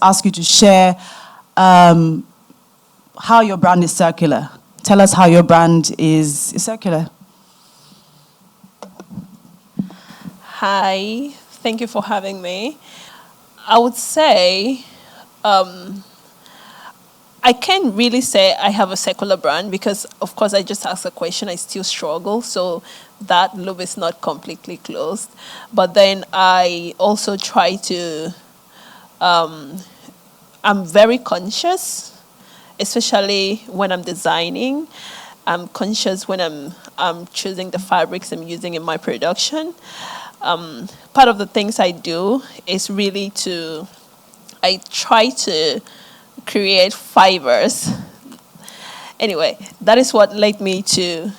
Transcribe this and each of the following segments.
ask you to share how your brand is circular. Tell us how your brand is circular. Hi, thank you for having me. I would say I can't really say I have a circular brand because, of course, I just asked a question. I still struggle, so that loop is not completely closed. But then I also try to. I'm very conscious, especially when I'm designing. I'm conscious when I'm choosing the fabrics I'm using in my production. Part of the things I do is really I try to create fibers. Anyway, that is what led me to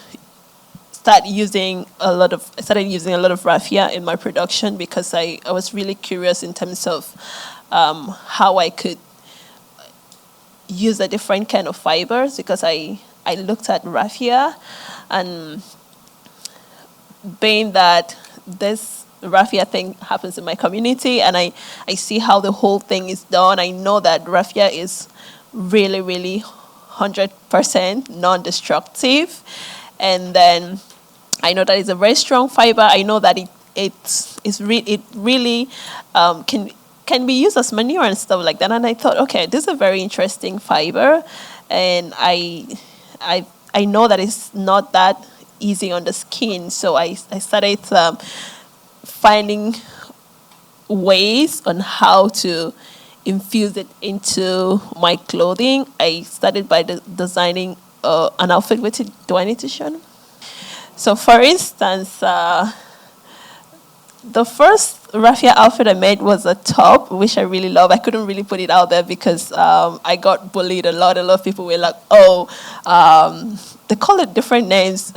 started using a lot of raffia in my production because I was really curious in terms of how I could use a different kind of fibers because I looked at raffia and being that this raffia thing happens in my community and I see how the whole thing is done. I know that raffia is really, really 100% non-destructive. And then I know that it's a very strong fiber. I know that it really can be used as manure and stuff like that. And I thought, okay, this is a very interesting fiber. And I know that it's not that easy on the skin. So I started finding ways on how to infuse it into my clothing. I started by designing an outfit with it. Do I need to show them? So for instance, the first raffia outfit I made was a top, which I really love. I couldn't really put it out there because I got bullied a lot. A lot of people were like, oh, they call it different names,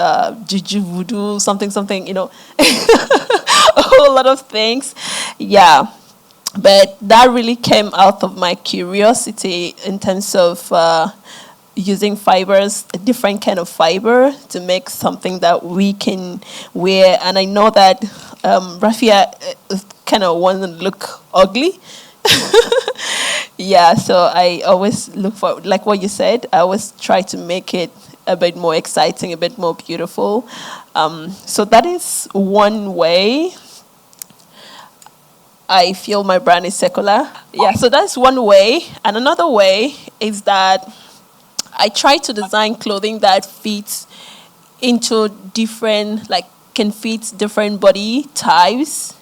juju, voodoo, something, a whole lot of things. Yeah. But that really came out of my curiosity in terms of using fibers, a different kind of fiber to make something that we can wear. And I know that raffia kind of won't look ugly. Yeah, so I always look for, like what you said, I always try to make it a bit more exciting, a bit more beautiful. So that is one way I feel my brand is secular. Yeah, so that's one way. And another way is that I try to design clothing that fits into can fit different body types.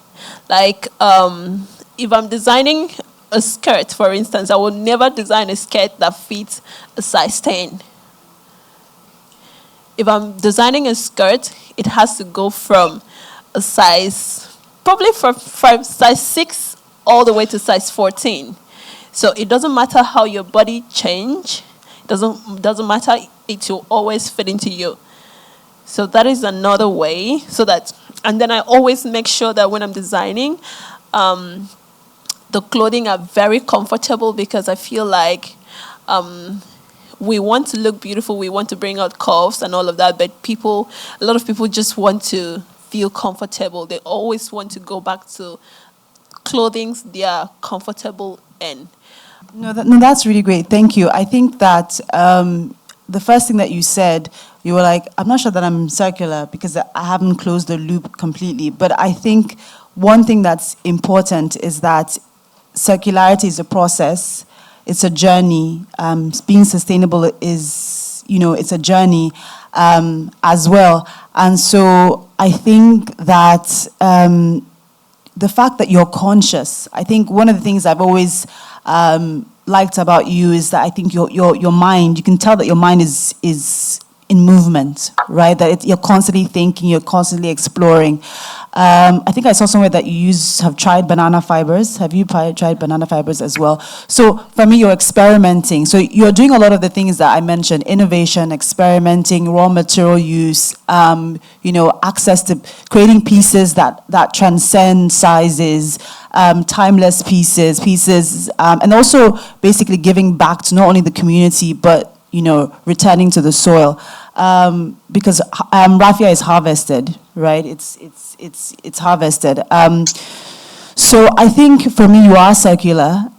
Like, if I'm designing a skirt, for instance, I would never design a skirt that fits a size 10. If I'm designing a skirt, it has to go from a size, probably from size 6 all the way to size 14. So it doesn't matter how your body change. It doesn't matter. It will always fit into you. So that is another way. And then I always make sure that when I'm designing, the clothing are very comfortable because I feel like we want to look beautiful. We want to bring out curves and all of that. But a lot of people just want to feel comfortable. They always want to go back to clothing they are comfortable in. No, that's really great. Thank you. I think that the first thing that you said, you were like, I'm not sure that I'm circular because I haven't closed the loop completely. But I think one thing that's important is that circularity is a process. It's a journey. Being sustainable is, it's a journey as well. And so I think that the fact that you're conscious, I think one of the things I've always liked about you is that I think your mind, you can tell that your mind is in movement, right? That you're constantly thinking, you're constantly exploring. I think I saw somewhere that you have tried banana fibers. Have you tried banana fibers as well? So for me, you're experimenting. So you're doing a lot of the things that I mentioned: innovation, experimenting, raw material use, access to creating pieces that transcend sizes, timeless pieces, and also basically giving back to not only the community but returning to the soil, because raffia is harvested, right? It's harvested. So I think for me, you are circular.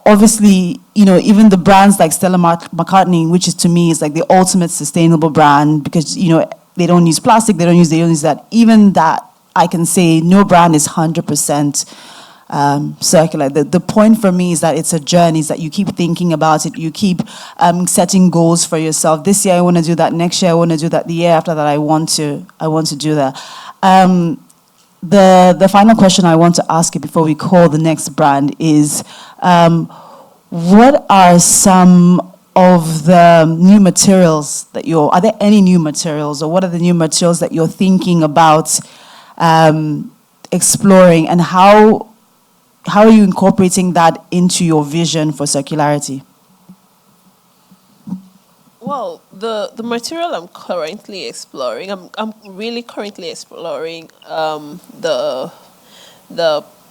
obviously, even the brands like Stella McCartney, which is to me is like the ultimate sustainable brand because, they don't use plastic, they don't use that. Even that, I can say no brand is 100% circular. The point for me is that it's a journey, is that you keep thinking about it, you keep setting goals for yourself. This year I want to do that, next year I want to do that, the year after that I want to do that. The final question I want to ask you before we call the next brand is, what are some of the new materials that are there any new materials, or what are the new materials that you're thinking about exploring, and how are you incorporating that into your vision for circularity? Well, the material I'm currently exploring, I'm really currently exploring the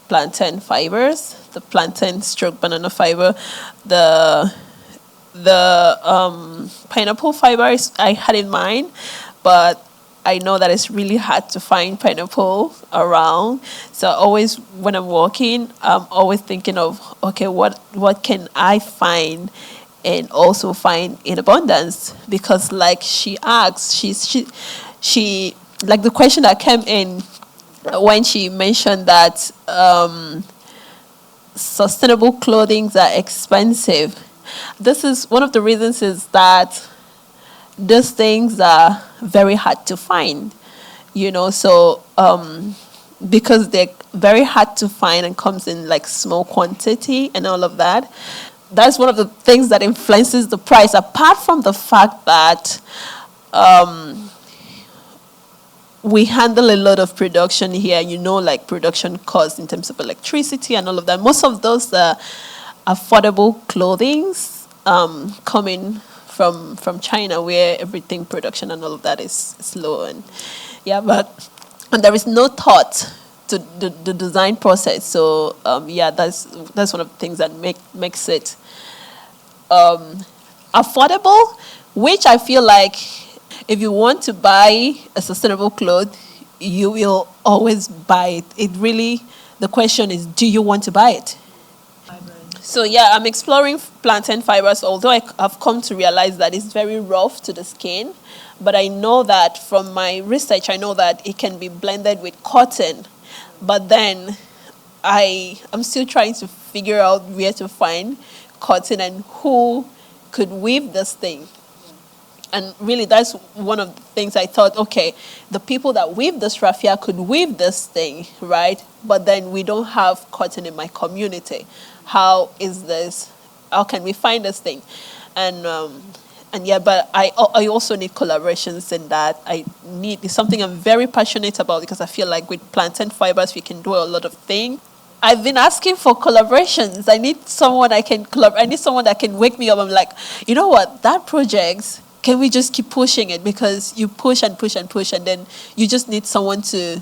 plantain fibers, the plantain stroke banana fiber, the pineapple fibers I had in mind, but I know that it's really hard to find pineapple around. So always when I'm walking, I'm always thinking of, okay, what can I find and also find in abundance? Because like she asked, she like the question that came in when she mentioned that sustainable clothing are expensive. This is one of the reasons is that these things are very hard to find, so because they're very hard to find and comes in like small quantity and all of that. That's one of the things that influences the price, apart from the fact that we handle a lot of production here, like production costs in terms of electricity and all of that. Most of those affordable clothings coming from China, where everything production and all of that is low, and there is no thought to the design process. So that's one of the things that makes it affordable, which I feel like if you want to buy a sustainable cloth, you will always buy it. The question is, do you want to buy it? So I'm exploring plantain fibers, although I've come to realize that it's very rough to the skin. But I know that from my research, I know that it can be blended with cotton. But then I'm still trying to figure out where to find cotton and who could weave this thing. And really, that's one of the things I thought, okay, the people that weave this raffia could weave this thing, right? But then we don't have cotton in my community. How is this? How can we find this thing? But I also need collaborations in that. It's something I'm very passionate about, because I feel like with plantain fibers, we can do a lot of things. I've been asking for collaborations. I need someone I can collaborate. I need someone that can wake me up. I'm like, you know what? That project, can we just keep pushing it? Because you push and push and push, and then you just need someone to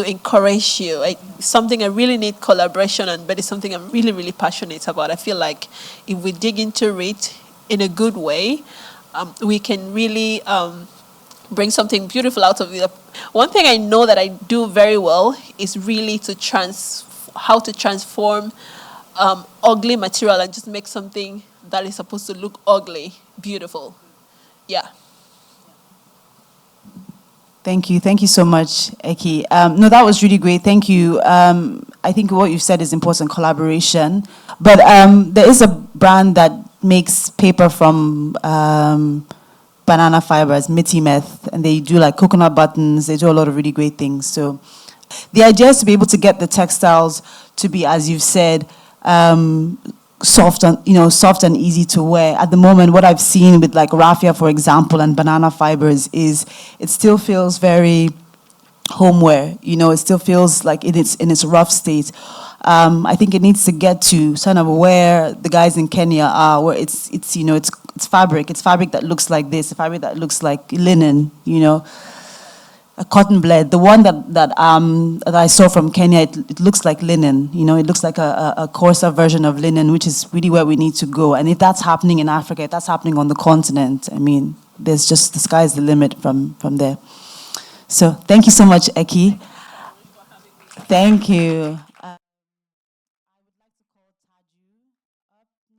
encourage you. Something I really need collaboration on, but it's something I'm really, really passionate about. I feel like if we dig into it in a good way, we can really bring something beautiful out of it. One thing I know that I do very well is really how to transform ugly material and just make something that is supposed to look ugly beautiful. Yeah. Thank you. Thank you so much, Eki. No, that was really great. Thank you. I think what you said is important, collaboration. But there is a brand that makes paper from banana fibers, Meth, and they do like coconut buttons. They do a lot of really great things. So the idea is to be able to get the textiles to be, as you've said, soft and easy to wear. At the moment, what I've seen with like raffia, for example, and banana fibers is it still feels very homeware. It still feels like in its rough state. I think it needs to get to kind of where the guys in Kenya are, where it's fabric. It's fabric that looks like this, a fabric that looks like linen. A cotton blend. The one that I saw from Kenya, it looks like linen. It looks like a coarser version of linen, which is really where we need to go. And if that's happening in Africa, if that's happening on the continent, I mean, there's just the sky's the limit from there. So thank you so much, Eki. Thank you.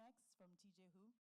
next from TJ Who?